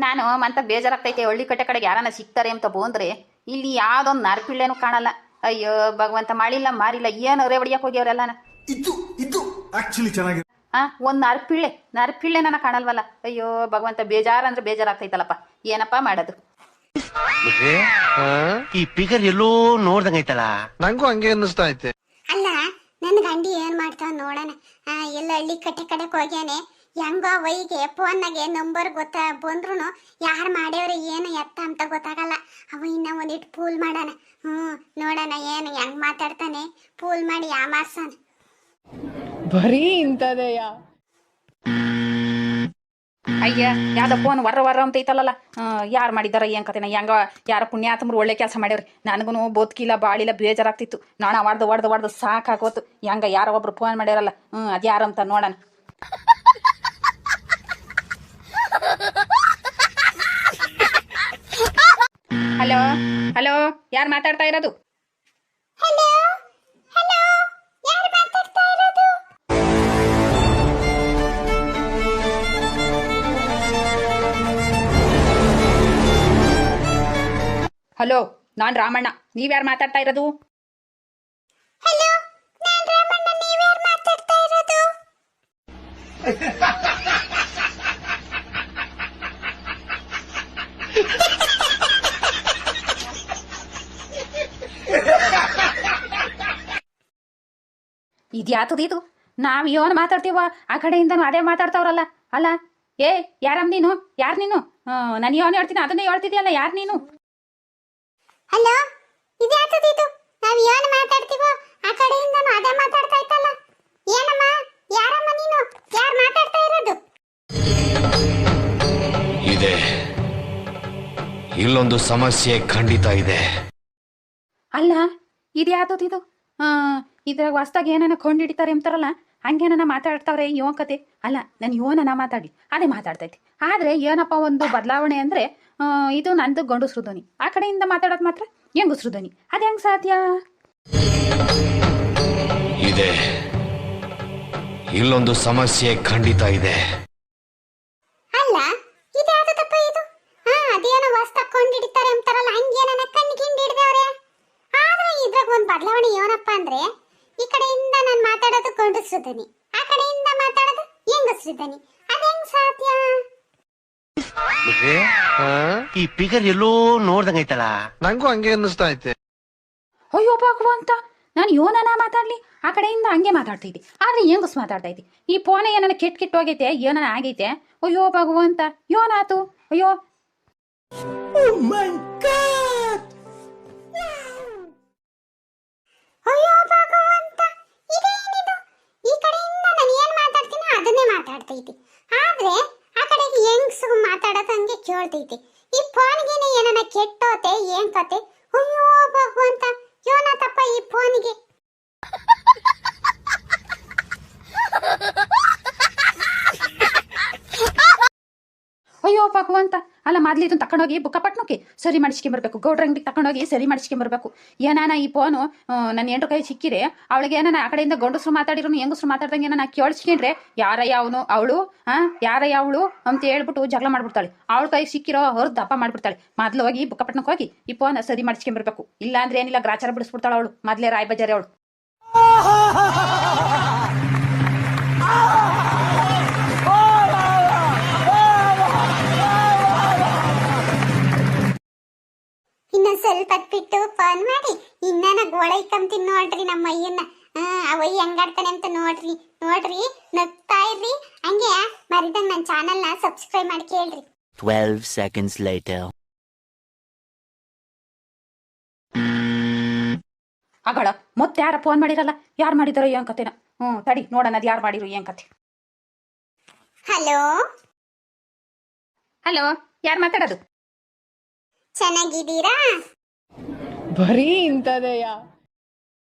ನಾನು ಮಂತ ಬೇಜಾರಾಗ್ತೈತೆ. ಹಳ್ಳಿ ಕಟ್ಟೆ ಕಡೆಗೆ ಯಾರನ್ನ ಸಿಗ್ತಾರೆ ಅಂತ ಬಂದ್ರೆ ಇಲ್ಲಿ ಯಾವ್ದೊಂದು ನರ್ಪಿಳ್ಳೆನೂ ಕಾಣಲ್ಲ. ಅಯ್ಯೋ ಭಗವಂತ, ಮಾಡಿಲ್ಲ ಮಾರಿಲ್ಲ, ಏನು ರೇ ಹೊಡಿಯಕ್ಕೆ ಹೋಗ್ಯವ್ರೆಲ್ಲ. ಇದು ಆಕ್ಚುಲಿ ಚೆನ್ನಾಗಿದೆ. ಒಂದು ನರ್ಪಿಳ್ಳೆ ನನ್ನ ಕಾಣಲ್ವಲ್ಲ. ಅಯ್ಯೋ ಭಗವಂತ, ಬೇಜಾರು ಅಂದ್ರೆ ಬೇಜಾರಾಗ್ತೈತಲ್ಲಪ್ಪ. ಏನಪ್ಪಾ ಮಾಡೋದು? ಈ ಪಿಗರ್ ಎಲ್ಲೋ ನೋಡ್ದಂಗೈತಲ್ಲ. ನಂಗೂ ಹಂಗೆ ಅನ್ನಿಸ್ತಾ ಐತೆ. ಅಲ್ಲ, ನನ್ನ ಗಂಡಿ ಏನ್ ಮಾಡ್ತಾವ ನೋಡೋಣ. ಎಲ್ಲ ಹಳ್ಳಿ ಕಟ್ಟೆ ಕಡೆಕ್ ಹೋಗ್ಯಾನೆ. ಹೆಂಗೋ ವೈಗೆ ಫೋನ್ನಾಗೆ ನಂಬರ್ ಬಂದ್ರು ಯಾರು ಮಾಡ್ಯವ್ರೆ ಏನು ಎತ್ತ ಅಂತ ಗೊತ್ತಾಗಲ್ಲ. ಅವ ಇನ್ನ ಒಂದಿಟ್ಟು ಪೂಲ್ ಮಾಡೋಣ. ನೋಡೋಣ ಏನು ಹೆಂಗ್ ಮಾತಾಡ್ತಾನೆ. ಪೂಲ್ ಮಾಡಿ ಯಾಮಾರ್ಸೋಣ. ಬರೀ ಇಂಥದೆಯ. ಅಯ್ಯ, ಯಾವ್ದೋ ಫೋನ್ ವರ್ರ ಅಂತ ಐತಲ್ಲ. ಯಾರು ಮಾಡಿದಾರ ಏನ್ ಕತೆನ? ಹೆಂಗ ಯಾರ ಪುಣ್ಯಾತ್ಮರು ಒಳ್ಳೆ ಕೆಲಸ ಮಾಡ್ಯವ್ರಿ. ನನಗೂ ಬದುಕಿಲ್ಲ ಬಾಳಿಲ್ಲ ಬೇಜಾರಾಗ್ತಿತ್ತು. ನಾಣ ಹೊಡ್ದು ಸಾಕಾಗೋತು. ಹೆಂಗ ಯಾರೋ ಒಬ್ರು ಫೋನ್ ಮಾಡ್ಯಾರಲ್ಲ. ಅದು ಯಾರಂತ ನೋಡೋಣ. ಹಲೋ ಹಲೋ, ಯಾರು ಮಾತಾಡ್ತಾ ಇರೋದು? ಹಲೋ ಹಲೋ, ಯಾರು ಮಾತಾಡ್ತಾ ಇರೋದು? ಹಲೋ, ನಾನ್ ರಾಮಣ್ಣ. ನೀವ್ಯಾರು ಮಾತಾಡ್ತಾ ಇರೋದು? ಹಲೋ, ನಾನ್ ರಾಮಣ್ಣ. ನೀವ್ಯಾರು ಮಾತಾಡ್ತಾ ಇರೋದು? ಇದ್ಯಾತದಿದು? ನಾವ್ ಏನು ಮಾತಾಡ್ತೀವ ಆ ಕಡೆಯಿಂದನೂ ಅದೇ ಮಾತಾಡ್ತಾವ್ರಲ್ಲ. ಅಲ್ಲ ಏ, ಯಾರಮ್ಮ ನೀನು? ಯಾರು ನೀನು? ನಾನು ಏನು ಹೇಳ್ತೀನಿ ಅದನ್ನೇ ಹೇಳ್ತಿದ್ಯಲ್ಲ. ಯಾರು ನೀನು? ಹಲೋ, ಇದ್ಯಾತದಿದು? ನಾವ್ ಏನು ಮಾತಾಡ್ತೀವೋ ಆ ಕಡೆಯಿಂದನೂ ಅದೇ ಮಾತಾಡ್ತಾ ಇತ್ತಲ್ಲ. ಏನಮ್ಮ? ಯಾರಮ್ಮ ನೀನು? ಯಾರು ಮಾತಾಡ್ತಾ ಇರೋದು? ಇದೆ, ಇಲ್ಲೊಂದು ಸಮಸ್ಯೆ ಖಂಡಿತ ಇದೆ. ಅಲ್ಲ, ಇದ್ಯಾತದಿದು? ಇದ್ರಾಗ ಹೊಸ್ದಾಗಿ ಏನಾನ ಕೊಂಡಿಡಿತಾರೆ ಅಂತಾರಲ್ಲ, ಹಂಗೇನ ಮಾತಾಡ್ತಾವ್ರೆ ಕತೆ. ಅಲ್ಲ, ನಾನು ಯೋನನ ಮಾತಾಡ್ಲಿ ಅದೇ ಮಾತಾಡ್ತೈತಿ. ಆದ್ರೆ ಏನಪ್ಪ ಒಂದು ಬದಲಾವಣೆ ಅಂದ್ರೆ, ಇದು ನಂದು ಗಂಡಸ್ರು ಧ್ವನಿ, ಆ ಕಡೆಯಿಂದ ಮಾತಾಡೋದು ಮಾತ್ರ ಹೆಂಗಸ್ರು ಧ್ವನಿ. ಅದ ಹೆಂಗ್ ಸಾಧ್ಯ? ಇದೆ, ಇಲ್ಲೊಂದು ಸಮಸ್ಯೆ ಖಂಡಿತ ಇದೆ. ಅಲ್ಲ, ಇದ್ಯಾತದಪ್ಪ ಇದು? ಅದೇನೋ ಹೊಸ್ದಾಗಿ ಕೊಂಡಿಡಿತಾರೆ ಅಂತಾರಲ್ಲ, ಹಂಗೇನ ಕಣ್ಣಿಗೆ ಹಿಡಿದವ್ರೆ. ಆದ್ರೆ ಇದ್ರಾಗ ಒಂದು ಬದಲಾವಣೆ ಏನಪ್ಪ ಅಂದ್ರೆ, ಈ ಕಡೆಯಿಂದ ನಾನು ಮಾತಾಡೋದು ಗಂಡಸ್ರು ಧ್ವನಿ, ಆ ಕಡೆಯಿಂದ ಮಾತಾಡೋದು ಹೆಂಗಸ್ರು ಧ್ವನಿ. ಅದ ಹೆಂಗ್ ಸಾಧ್ಯ? ಈ ಪಿಗರ್ ಎಲ್ಲೋ ನೋಡ್ದಂಗೈತಲ್ಲ. ನಂಗೂ ಹಂಗೆ ಅನ್ನಿಸ್ತಾ ಐತೆ. ಅಯ್ಯೋ ಭಗವಂತ, ನಾನು ಯೋನನ ಮಾತಾಡ್ಲಿ ಆ ಕಡೆಯಿಂದ ಹಂಗೆ ಮಾತಾಡ್ತೈತಿ, ಆದ್ರೆ ಹೆಂಗಸ್ ಮಾತಾಡ್ತೈತಿ. ಈ ಫೋನ್ ಏನನ ಕೆಟ್ಟ ಹೋಗೈತೆ, ಏನನ ಆಗೈತೆ. ಅಯ್ಯೋ ಭಗವಂತ, ಯೋನಾತು. ಅಯ್ಯೋ ಅಯ್ಯೋ ಭಗವಂತ, ಇದೇನಿದು? ಈ ಕಡೆಯಿಂದ ನಾನು ಏನ್ ಮಾತಾಡ್ತೀನಿ ಅದನ್ನೇ ಮಾತಾಡ್ತೈತಿ, ಆದ್ರೆ ಆ ಕಡೆಗೆ ಹೆಂಗ್ಸು ಮಾತಾಡೋದು ಹಂಗೆ ಕೇಳ್ತೈತಿ. ಈ ಫೋನ್ಗೇನೆ ಏನನ ಕೆಟ್ಟೋತೆ ಏನ್ ಕತೆ? ಅಯ್ಯೋ ಭಗವಂತ, ಯೋನಾತಪ್ಪ ಈ ಫೋನ್ಗೆ. ಅಯ್ಯೋ ಭಗವಂತ, ಅಲ್ಲ ಮೊದ್ಲು ಇದನ್ನ ತಕೊಂಡೋಗಿ ಬುಕ್ಕಪಟ್ನಕ್ಕೆ ಸರಿ ಮಾಡಿಸ್ಕೊಂಬರ್ಬೇಕು. ಗೌಡ್ರ ಅಂಗಡಿಗೆ ತಕೊಂಡೋಗಿ ಸರಿ ಮಾಡಿಸ್ಕೊಂಬರ್ಬೇಕು. ಏನಾನ ಈ ಫೋನು ನನ್ನ ಎಂಟು ಕೈ ಸಿಕ್ಕಿರೆ ಅವಳಿಗೆ ಏನಾನ ಆ ಕಡೆಯಿಂದ ಗಂಡಸ್ರು ಮಾತಾಡಿರೋನು ಹೆಂಗಸ್ರು ಮಾತಾಡ್ದಂಗೆ ಏನಾನ ಕೇಳಿಸ್ಕೊಂಡ್ರೆ, ಯಾರಯ್ಯ ಅವನು ಅವಳು ಯಾರಯ್ಯ ಅವಳು ಅಂತ ಹೇಳ್ಬಿಟ್ಟು ಜಗಳ ಮಾಡ್ಬಿಡ್ತಾಳೆ. ಅವಳ ಕೈ ಸಿಕ್ಕಿರೋ ಹೊರದು ದಪ್ಪ ಮಾಡ್ಬಿಡ್ತಾಳೆ. ಮೊದ್ಲು ಹೋಗಿ ಬುಕ್ಕಪಟ್ನಕ್ಕೆ ಹೋಗಿ ಈ ಫೋನ್ ಸರಿ ಮಾಡಿಸ್ಕೊಂಬರ್ಬೇಕು. ಇಲ್ಲ ಅಂದ್ರೆ ಏನಿಲ್ಲ, ಗ್ರಾಚಾರ ಬಿಡಿಸ್ಬಿಡ್ತಾಳೆ ಅವಳು. ಮೊದ್ಲೇ ರಾಯ್ ಬಜಾರಿ ಅವಳು. ಇನ್ನೊಂದ್ ಸ್ವಲ್ಪ ಬಿಟ್ಟು ಫೋನ್ ಮಾಡಿ ಇನ್ನನ ಗೋಳೆ ಕಂತೀನಿ ನೋಡ್ರಿ ನಮ್ಮ ಅಯ್ಯನ್ನ. ಅವಯ್ಯ ಹೆಂಗಾಡ್ತಾನೆ ಅಂತ ನೋಡ್ರಿ ನಗ್ತಾ ಇರ್ರಿ. ಹಂಗೆ ಮರಿದಂಗ ನನ್ನ ಚಾನಲ್ನ ಸಬ್ಸ್ಕ್ರೈಬ್ ಮಾಡಿ ಕೇಳ್ರಿ. 12 seconds later. ಆಗಳ ಮತ್ತೆ ಯಾರ ಫೋನ್ ಮಾಡಿರಲ್ಲ, ಯಾರು ಮಾಡಿದಾರೋ ಏನ್ ಕತೆನ? ತಡಿ ನೋಡೋಣ ಅದು ಯಾರು ಮಾಡಿರು ಏನ್ ಕತೆ. ಹಲೋ ಹಲೋ, ಯಾರು ಮಾತಾಡೋದು? ಚೆನ್ನಾಗಿದ್ದೀರಾ? ಬರೀ ಇಂಥದೆಯ.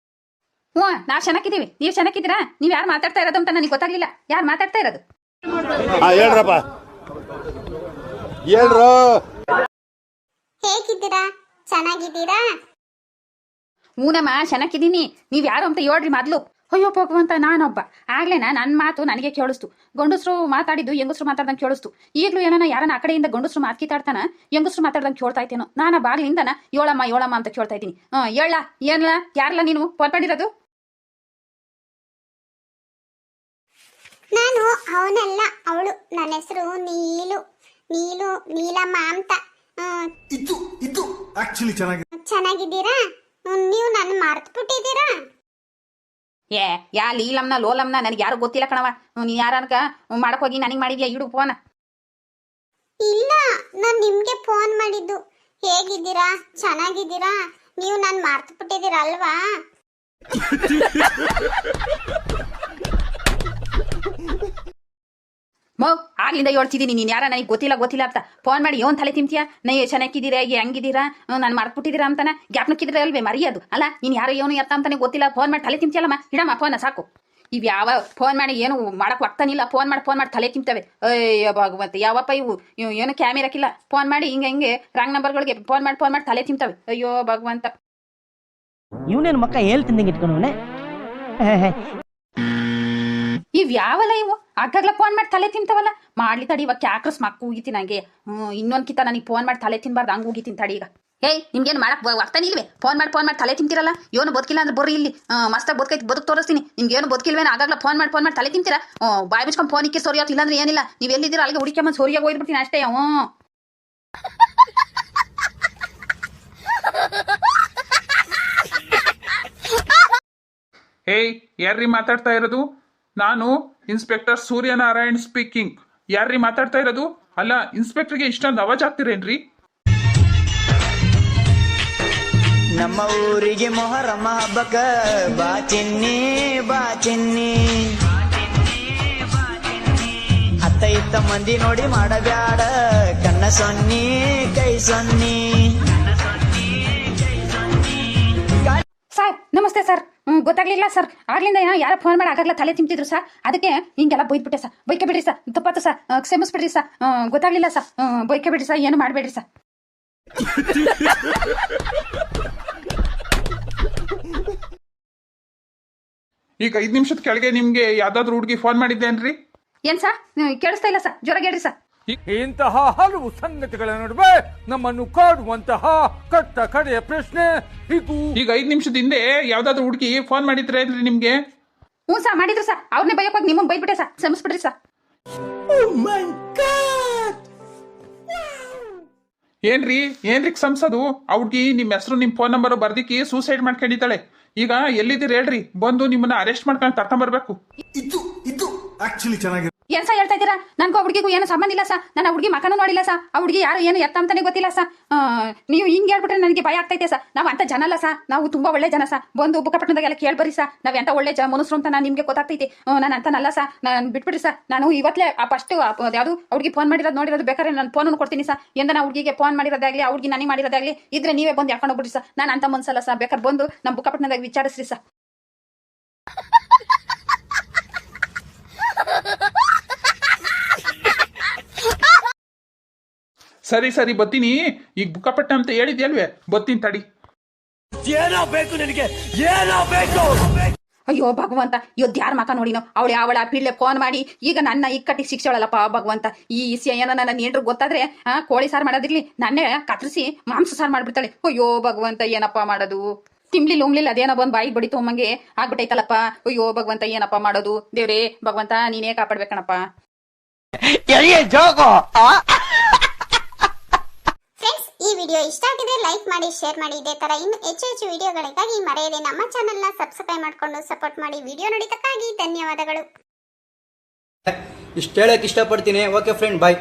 ನಾವ್ ಚೆನ್ನಾಗಿದ್ದೀವಿ. ನೀವು ಚೆನ್ನಾಗಿದ್ದೀರಾ? ನೀವ್ ಯಾರು ಮಾತಾಡ್ತಾ ಇರೋದು ಅಂತ ನನಗೆ ಗೊತ್ತಾಗ್ಲಿಲ್ಲ. ಯಾರು ಮಾತಾಡ್ತಾ ಇರೋದು? ಹೇಳ್ರಪ್ಪ, ಹೇಳ್ರು. ಹೇಗಿದ್ದೀರಾ? ಚೆನ್ನಾಗಿದ್ದೀರಾ? ಹೂನಮ್ಮ, ಚೆನ್ನಾಗಿದ್ದೀನಿ. ನೀವ್ ಯಾರು ಅಂತ ಹೇಳ್ರಿ ಮೊದ್ಲು. ಅಯ್ಯೋ ಭಗವಂತ ನಾನೊಬ್ಬ ಆಗ್ಲೇನಾ ನನ್ನ ಮಾತು ನನಗೆ ಕೇಳಿಸ್ತು. ಗಂಡಸ್ರು ಮಾತಾಡಿದ್ದು ಹೆಂಗಸ್ರು ಮಾತಾಡ್ದಂಗೆ ಕೇಳಿಸ್ತು. ಈಗಲೂ ಏನೋ ಯಾರನ್ನ ಆ ಕಡೆಯಿಂದ ಗಂಡಸ್ರು ಮಾತಾಡ್ತಾನ ಹೆಂಗಸ್ರು ಮಾತಾಡ್ದಂಗೆ ಕೇಳ್ತಾ ಇತ್ತೇನೋ. ನಾನು ಬಾಗ್ಲಿಂದನ ಏಳಮ್ಮ ಅಂತ ಕೇಳ್ತಾ ಇದ್ದೀನಿ. ಹೇಳ ಏನಲ್ಲ ಯಾರಲ್ಲ ನೀನು ಫೋನ್ ಮಾಡಿರೋದು? ನಾನು ಅವನಲ್ಲ, ಅವಳು. ನನ್ನ ಹೆಸರು ನೀಲಮ್ಮ ಅಂತ. ಇದು ಆಕ್ಚುಲಿ ಚೆನ್ನಾಗಿದೆ. ಚೆನ್ನಾಗಿದ್ದೀರಾ? ನೀವು ನನ್ನ ಮರ್ತು ಬಿಟ್ಟಿದ್ದೀರಾ? ಯಾ ಲೀಲಮ್ನ ಲೋಲಮ್ನ ನನಗೆ ಯಾರು ಗೊತ್ತಿಲ್ಲ ಕಣವ. ನೀ ಯಾರನ್ಕ ಮಾಡಕ್ ಹೋಗಿ ನನಗೆ ಮಾಡಿದ್ಯಾ? ಇಡು ಫೋನ. ಇಲ್ಲ, ನಾನು ನಿಮ್ಗೆ ಫೋನ್ ಮಾಡಿದ್ದು. ಹೇಗಿದ್ದೀರಾ? ಚೆನ್ನಾಗಿದ್ದೀರಾ? ನೀವು ನನ್ನ ಮರ್ತು ಬಿಟ್ಟಿದ್ದೀರಾ ಅಲ್ವಾ? ಆಗ್ಲಿಂದ ಹೇಳ್ತಿದ್ದೀನಿ ನೀನು ಯಾರ ನನಗೆ ಗೊತ್ತಿಲ್ಲ ಅಂತ ಫೋನ್ ಮಾಡಿ ಏನ್ ತಲೆ ತಿಂತೀಯಾ? ನೈ ಚೆನ್ನಾಗಿದ್ದೀರಾ, ಹೆಂಗಿದ್ದೀರಾ, ನಾನು ಮರ್ತ್ಬಿಟ್ಟಿದ್ದೀರಾ ಅಂತಾನೆ ಜ್ಞಾಪನಕ್ಕಿದ್ರೆ ಅಲ್ವೇ ಮರಿಯೋದು ಅಲ್ಲ. ನೀನು ಯಾರೋ ಏನು ಎತ್ತ ಅಂತಾನೆ ಗೊತ್ತಿಲ್ಲ, ಫೋನ್ ಮಾಡಿ ತಲೆ ತಿಂತೀಯಲ್ಲಮ್ಮ. ಇಡಮ್ಮ ಫೋನ ಸಾಕು. ಇವು ಯಾವ ಫೋನ್ ಮಾಡಿ ಏನು ಮಾಡಕ್ ಆಗ್ತಾನಿಲ್ಲ. ಫೋನ್ ಮಾಡಿ ತಲೆ ತಿಂತವೆ. ಅಯ್ಯ ಭಗವಂತ, ಯಾವಪ್ಪ ಇವು ಏನು ಕ್ಯಾಮೆರಾಕಿಲ್ಲ. ಫೋನ್ ಮಾಡಿ ಹಿಂಗೆ ರಾಂಗ್ ನಂಬರ್ಗಳಿಗೆ ಫೋನ್ ಮಾಡಿ ತಲೆ ತಿಂತವೆ. ಅಯ್ಯೋ ಭಗವಂತ, ಇವನೇನು ಮಕ್ಕ ಹೇಳ್ತಿಂದಂಗೆ ಇಟ್ಕೊಂಡವನೆ. ಇವ್ ಯಾವಲ್ಲ ಇವು ಆಗಾಗ್ಲ ಫೋನ್ ಮಾಡಿ ತಲೆ ತಿಂತವಲ್ಲ. ಮಾಡ್ಲಿ ತಡಿ, ಇವಾಗ ಕ್ಯಾಕ್ರಸ್ ಮಕ್ಕ ಹೋಗಿತಿ ನಂಗೆ. ಇನ್ನೊಂದ್ ಕಿತ್ತ ನನಗೆ ಫೋನ್ ಮಾಡಿ ತಲೆ ತಿನ್ಬಾರ್ದು, ಹಂಗ ಹೋಗಿತೀನಿ ತಡಿ ಈಗ. ನಿಮ್ಗೇನು ಮಾಡಕ್ ಆಗ್ತಾನೆ ಇಲ್ವೇ? ಫೋನ್ ಮಾಡಿ ತಲೆ ತಿಂತಿರಲ್ಲ. ಏನು ಬದುಕಿಲ್ಲ ಅಂದ್ರೆ ಬರ್ರಿ ಇಲ್ಲಿ ಮಸ್ತಾಗಿ ಬದುಕು ತೋರಿಸ್ತೀನಿ. ನಿಮ್ಗೇನು ಬದುಕಿಲ್ವೇನ? ಆಗಾಗ್ಲ ಫೋನ್ ಮಾಡಿ ತಲೆ ತಿಂತೀರಾ? ಬಾಯ್ ಬಿಚ್ಕೊಂಡು ಫೋನ್ ಇಕ್ಕಿ ಸೋರಿಯೋದು. ಇಲ್ಲಾಂದ್ರೆ ಏನಿಲ್ಲ, ನೀವು ಎಲ್ಲಿದ್ದೀರಾ ಅಲ್ಲಿಗೆ ಹುಡುಕ್ಯಮ್ಮ ಸೋರಿಯಾಗಿ ಹೋಗ್ಬಿಡ್ತೀನಿ ಅಷ್ಟೇ. ಯಾರ್ರೀ ಮಾತಾಡ್ತಾ ಇರೋದು? ನಾನು ಇನ್ಸ್ಪೆಕ್ಟರ್ ಸೂರ್ಯನಾರಾಯಣ್ ಸ್ಪೀಕಿಂಗ್. ಯಾರ್ರೀ ಮಾತಾಡ್ತಾ ಇರೋದು? ಅಲ್ಲ, ಇನ್ಸ್ಪೆಕ್ಟರ್ಗೆ ಇಷ್ಟೊಂದು ಅವಾಜ್ ಆಗ್ತಿರೇನ್ರಿ? ನಮ್ಮ ಊರಿಗೆ ಮೊಹರಮ್ಮ ಹಬ್ಬಕ್ಕ ಬಾ ಚಿನ್ನಿ ಅತ್ತ ಇತ್ತ ಮಂದಿ ನೋಡಿ ಮಾಡಬ್ಯಾಡ ಕಣ್ಣ ಸೊನ್ನಿ ಕೈ ಸೊನ್ನಿ. ಸರ್ ನಮಸ್ತೆ ಸರ್. ಗೊತ್ತಾಗ್ಲಿಲ್ಲ ಸರ್. ಆಗ್ಲಿಂದ ಯಾರ ಫೋನ್ ಮಾಡಿ ಆಗಾಗ್ಲ ತಲೆ ತಿಂತಿದ್ರು ಸರ್. ಅದಕ್ಕೆ ಹಿಂಗೆಲ್ಲ ಬೈದ್ಬಿಟ್ಟೆ ಸರ್. ಬೈಕೆ ಬಿಡ್ರಿ ಸರ್, ತಪ್ಪಾತು ಸರ್, ಕ್ಷಮಿಸ್ಬಿಡ್ರಿ ಸರ್. ಗೊತ್ತಾಗ್ಲಿಲ್ಲ ಸರ್, ಬೈಕೆ ಬಿಡ್ರಿ ಸರ್, ಏನು ಮಾಡಬೇಡ್ರಿ ಸರ್. ಈಗ 5 ನಿಮಿಷದ ಕೆಳಗೆ ನಿಮ್ಗೆ ಯಾವ್ದಾದ್ರು ಹುಡುಗಿ ಫೋನ್ ಮಾಡಿದ್ದೇನ್ರಿ? ಏನ್ ಸರ್ ಕೇಳಿಸ್ತಾ ಇಲ್ಲ ಸರ್, ಜೋರಾಗಿ ಹೇಳ್ರಿ ಸರ್. ಇಂತಹ ಹಲವು ಸಂಗತಿಗಳ ನಡುವೆ ನಮ್ಮನ್ನು ಕಾಡುವಂತಹ ಕಟ್ಟ ಕಡೆಯ ಪ್ರಶ್ನೆ ಇದು. ಈಗ 5 ನಿಮಿಷದ ಹಿಂದೆ ಯಾವ್ದಾದ್ರು ಹುಡುಗಿ ಫೋನ್ ಮಾಡಿದ್ರೆ ನಿಮ್ಗೆ? ಹ್ಞೂ ಸರ್ ಮಾಡಿದ್ರು ಸರ್. ಅವ್ರನ್ನೇ ಬೈಯೋಕೆ ನಿಮಗೆ ಬೈದ್ಬಿಟ್ಟೆ ಸರ್, ಕ್ಷಮಿಸ್ಬಿಡ್ರಿ ಸರ್. ಏನ್ರಿ ಕ್ಷಮಿಸೋದು? ಆ ಹುಡುಗಿ ನಿಮ್ಮ ಹೆಸರು ನಿಮ್ಮ ಫೋನ್ ನಂಬರ್ ಬರ್ದಿಕ್ಕಿ ಸೂಸೈಡ್ ಮಾಡ್ಕೊಂಡಿದ್ದಾಳೆ. ಈಗ ಎಲ್ಲಿದ್ದೀರಿ ಹೇಳ್ರಿ, ಬಂದು ನಿಮ್ಮನ್ನ ಅರೆಸ್ಟ್ ಮಾಡ್ಕೊಂಡು ಕರ್ಕೊಂಡ್ ಬರ್ಬೇಕು. ಇದು ಆಕ್ಚುಲಿ ಚೆನ್ನಾಗಿದೆ. ಏನ್ ಸಾ ಹೇಳ್ತಾ ಇದ್ದೀರಾ? ನನ್ಗೂ ಹುಡುಗಿಗೂ ಏನು ಸಂಬಂಧ ಇಲ್ಲ ಸಾ. ನಾನು ಆ ಹುಡುಗಿ ಮಕನೂ ನೋಡಿಲ್ಲ ಸಾ. ಆ ಹುಡುಗಿ ಯಾರು ಏನು ಎತ್ತ ಅಂತಾನೆ ಗೊತ್ತಿಲ್ಲ ಸಾ. ನೀವು ಹಿಂಗೆ ಹೇಳ್ಬಿಟ್ರೆ ನನಗೆ ಭಯ ಆಗ್ತೈತೆ ಸಾ. ನಾವು ಅಂತ ಜನ ಅಲ್ಲ ಸಾ, ನಾವು ತುಂಬಾ ಒಳ್ಳೆ ಜನ ಸಾ. ಬಂದು ಬುಕ್ಕಪಟ್ಟಣದಾಗೆಲ್ಲ ಕೇಳ್ಬರಿ ಸಾ, ನಾವ್ ಎಂತ ಒಳ್ಳೆ ಮನುಷ್ಯರು ಅಂತ ನಾನು ನಿಮ್ಗೆ ಗೊತ್ತಾಗ್ತೈತಿ. ನಾನು ಅಂತನಲ್ಲ ಸಾ, ನಾನು ಬಿಟ್ಬಿಡ್ರಿ ಸಾ. ನಾನು ಇವತ್ತೇ ಫಸ್ಟ್ ಯಾವುದು ಹುಡುಗಿ ಫೋನ್ ನೋಡಿರೋದು ಬೇಕಾದ್ರೆ ನಾನು ಫೋನ್ ಕೊಡ್ತೀನಿ ಸಾ. ಎಂದ ನಾ ಹುಡುಗಿಗೆ ಫೋನ್ ಮಾಡಿರೋದಾಗ್ಲಿ, ಆ ಹುಡುಗಿ ನನಗೆ ಮಾಡಿರೋದಾಗ್ಲಿ ಇದ್ರೆ ನೀವೇ ಬಂದು ಯಾಕೊಂಡು ಹೋಗ್ಬಿಡ್ರಿ ಸಾ. ನಾನು ಅಂತ ಮನ್ಸಲ್ಲ ಸಾ. ಬೇಕಾದ್ರೆ ಬಂದು ನಮ್ಮ ಬುಕ್ಕಪಟ್ಟಣದಾಗ ವಿಚಾರಿಸ್ರಿ ಸಾ. ಸರಿ ಬರ್ತೀನಿ. ಈಗ ಬುಕ್ಕಪಟ್ಟ ಅಂತ ಹೇಳಿದ್ಯಲ್ವೇ, ಬರ್ತೀನಿ ತಡಿ. ಏನೋ ಬೇಕು ನಿನಗೆ, ಏನೋ ಬೇಕು? ಅಯ್ಯೋ ಭಗವಂತ, ಇವತ್ತು ಯಾರ ಮಕ ನೋಡಿನೋ ಅವಳ ಪಿಳ್ಳೆ ಫೋನ್ ಮಾಡಿ ಈಗ ನನ್ನ ಇಕ್ಕಟ್ಟಿಗೆ ಶಿಕ್ಷೆ ಹೇಳಲ್ಲಪ್ಪ ಭಗವಂತ. ಈ ಏನೋ ನನ್ನ ಏನ್ರು ಗೊತ್ತಾದ್ರೆ ಕೋಳಿ ಸಾರು ಮಾಡೋದಿರ್ಲಿ, ನನ್ನೇ ಕತ್ತರಿಸಿ ಮಾಂಸ ಸಾರು ಮಾಡ್ಬಿಡ್ತಾಳೆ. ಅಯ್ಯೋ ಭಗವಂತ, ಏನಪ್ಪ ಮಾಡೋದು? ತಿಮ್ಲಿಲ್ಲ ಅದೇನೋ ಬಂದು ಬಾಯಿ ಬಡಿತು ಅಮ್ಮಂಗೆ ಆಗ್ಬಿಟ್ಟೈತಲ್ಲಪ್ಪ. ಅಯ್ಯೋ ಭಗವಂತ, ಏನಪ್ಪ ಮಾಡೋದು? ದೇವ್ರೇ ಭಗವಂತ, ನೀನೇ ಕಾಪಾಡ್ಬೇಕಣಪ್ಪ. ಫ್ರೆಂಡ್ಸ್, ಈ ವಿಡಿಯೋ ಇಷ್ಟ ಆಗಿದ್ರೆ ಲೈಕ್ ಮಾಡಿ, ಶೇರ್ ಮಾಡಿ. ಇದೇ ತರ ಇನ್ನು ಹೆಚ್ಚು ವಿಡಿಯೋಗಳಿಗಾಗಿ ಮರೆಯದೆ ನಮ್ಮ ಚಾನೆಲ್ನ ಸಬ್ಸ್ಕ್ರೈಬ್ ಮಾಡ್ಕೊಂಡು ಸಪೋರ್ಟ್ ಮಾಡಿ. ವಿಡಿಯೋ ನೋಡಿದ್ದಕ್ಕಾಗಿ ಧನ್ಯವಾದಗಳು. ಇಷ್ಟು ಹೇಳಕ್ ಇಷ್ಟಪಡ್ತೀನಿ. ಓಕೆ ಫ್ರೆಂಡ್, ಬಾಯ್.